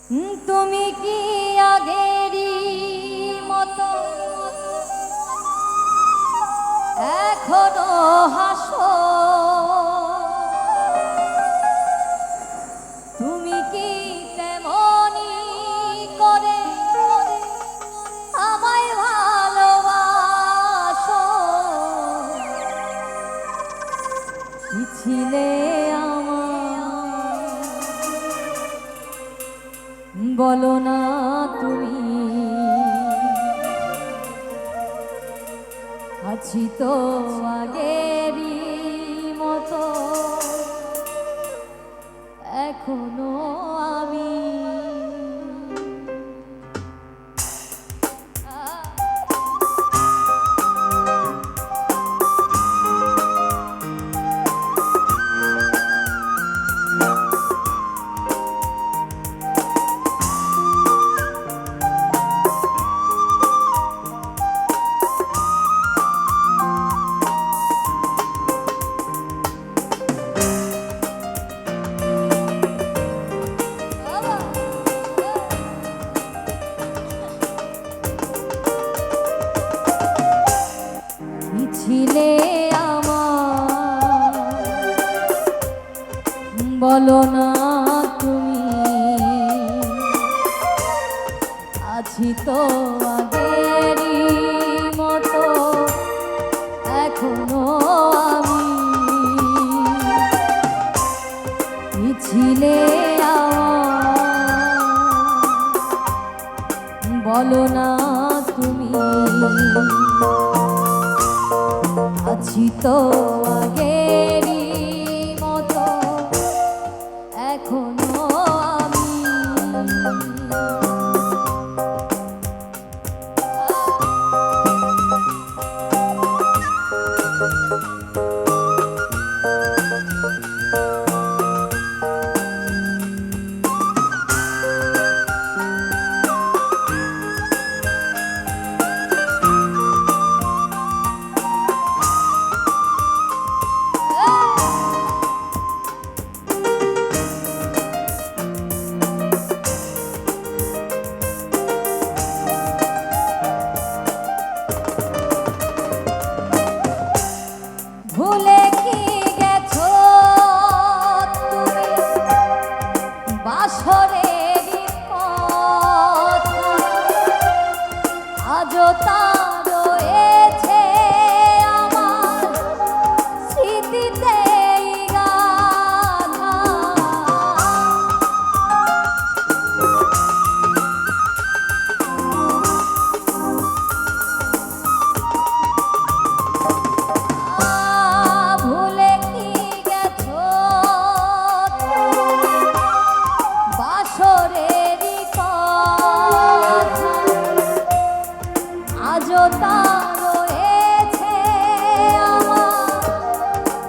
তুমি কি আগেরই মতো এখনো হাসো? তুমি কি তেমনি করে আমায় ভালোবাসো? কি ছিলে বলো না তুমি, আছি তো আগেরই মতো এখনো আমি। ছিলে আমার বলো না তুমি, আছি তো আগেরই মতো এখনো আমি। ছিলে আমার বলো না তুমি, আছি তো আগেরই মতো এখনো আমি। ভুলে কি গেছো তুমি বাসরের কথা, আজও তা রয়েছে আমার স্মৃতিতে গাথা। আজও তা রয়েছে আমার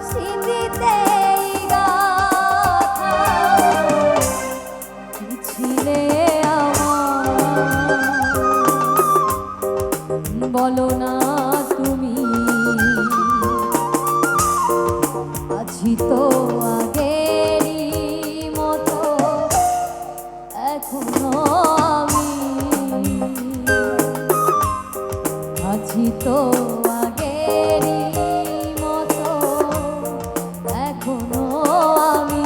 স্মৃতিতে গাথা। কি ছিলে আমার বলো না তুমি, আছি তো আগেরই মতো এখনো আমি। আছি তো আগেরই মতো এখনো আমি।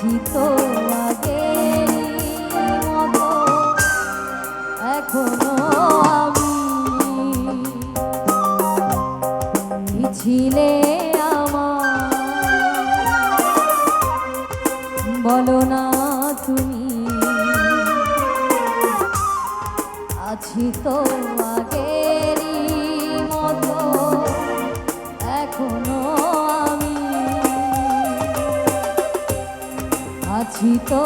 আছি তো আগেরই মতো এখনো আমি। কি ছিলে আমার বলো না তুমি, আছি তো আগেরই মতো এখনো আমি। আছি তো